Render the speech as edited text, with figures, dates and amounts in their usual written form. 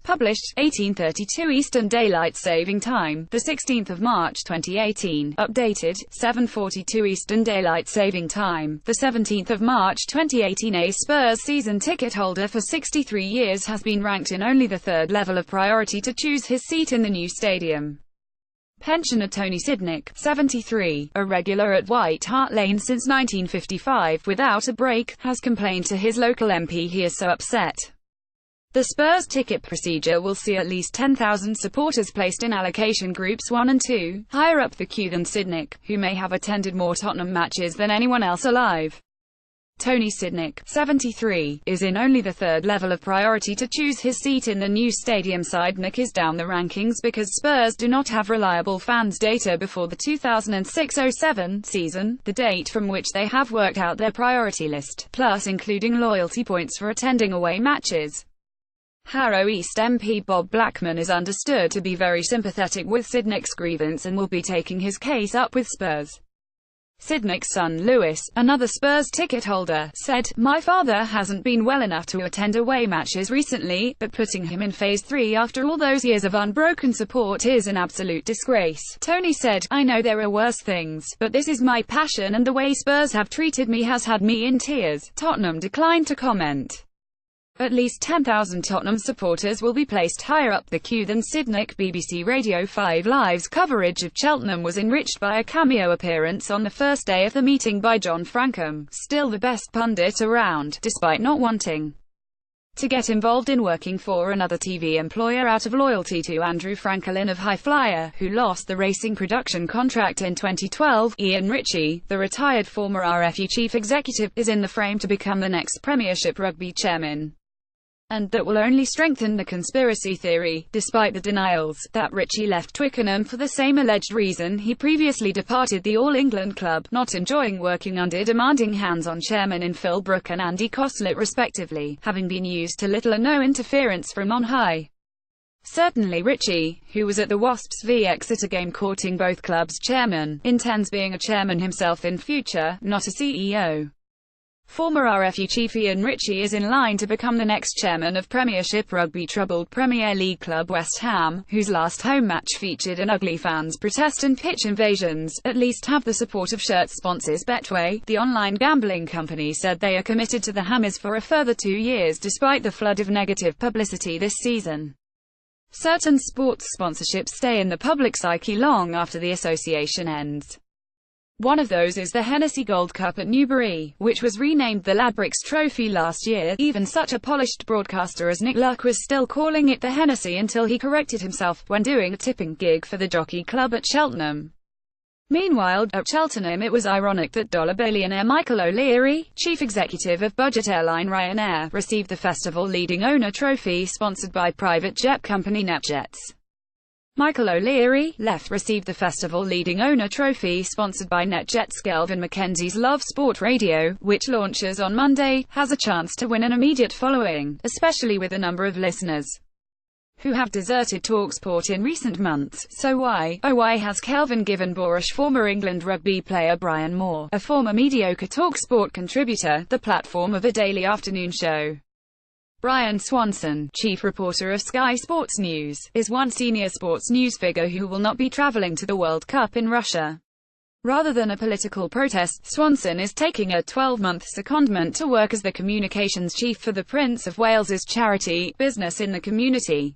Published, 1832 Eastern Daylight Saving Time, the 16th of March 2018. Updated, 7:42 Eastern Daylight Saving Time, the 17th of March 2018. A Spurs season ticket holder for 63 years has been ranked in only the third level of priority to choose his seat in the new stadium. Pensioner Tony Sidnick, 73, a regular at White Hart Lane since 1955 without a break, has complained to his local MP he is so upset. The Spurs ticket procedure will see at least 10,000 supporters placed in allocation groups 1 and 2, higher up the queue than Sidnick, who may have attended more Tottenham matches than anyone else alive. Tony Sidnick, 73, is in only the third level of priority to choose his seat in the new stadium. Sidnick is down the rankings because Spurs do not have reliable fans data before the 2006-07 season, the date from which they have worked out their priority list, plus including loyalty points for attending away matches. Harrow East MP Bob Blackman is understood to be very sympathetic with Sidnick's grievance and will be taking his case up with Spurs. Sidnick's son Lewis, another Spurs ticket holder, said, "My father hasn't been well enough to attend away matches recently, but putting him in Phase 3 after all those years of unbroken support is an absolute disgrace." Tony said, "I know there are worse things, but this is my passion and the way Spurs have treated me has had me in tears." Tottenham declined to comment. At least 10,000 Tottenham supporters will be placed higher up the queue than Sidnick. BBC Radio 5 Live's coverage of Cheltenham was enriched by a cameo appearance on the first day of the meeting by John Francombe, still the best pundit around, despite not wanting to get involved in working for another TV employer out of loyalty to Andrew Franklin of High Flyer, who lost the racing production contract in 2012. Ian Ritchie, the retired former RFU chief executive, is in the frame to become the next Premiership Rugby chairman. And that will only strengthen the conspiracy theory, despite the denials, that Ritchie left Twickenham for the same alleged reason he previously departed the All England club, not enjoying working under demanding hands-on chairmen in Phil Brook and Andy Costlett respectively, having been used to little or no interference from on high. Certainly Ritchie, who was at the Wasps v Exeter game courting both clubs' chairmen, intends being a chairman himself in future, not a CEO. Former RFU chief Ian Ritchie is in line to become the next chairman of Premiership Rugby troubled Premier League club West Ham, whose last home match featured an ugly fans' protest and pitch invasions, at least have the support of shirt sponsors Betway. The online gambling company said they are committed to the Hammers for a further 2 years despite the flood of negative publicity this season. Certain sports sponsorships stay in the public psyche long after the association ends. One of those is the Hennessy Gold Cup at Newbury, which was renamed the Ladbrokes Trophy last year. Even such a polished broadcaster as Nick Luck was still calling it the Hennessy until he corrected himself, when doing a tipping gig for the Jockey Club at Cheltenham. Meanwhile, at Cheltenham it was ironic that dollar billionaire Michael O'Leary, chief executive of budget airline Ryanair, received the festival leading owner trophy sponsored by private jet company NetJets. Michael O'Leary, left, received the festival leading owner trophy sponsored by NetJets. Kelvin Mackenzie's Love Sport Radio, which launches on Monday, has a chance to win an immediate following, especially with a number of listeners who have deserted TalkSport in recent months. So why, oh why has Kelvin given boorish former England rugby player Brian Moore, a former mediocre TalkSport contributor, the platform of a daily afternoon show? Brian Swanson, chief reporter of Sky Sports News, is one senior sports news figure who will not be travelling to the World Cup in Russia. Rather than a political protest, Swanson is taking a 12-month secondment to work as the communications chief for the Prince of Wales's charity, Business in the Community.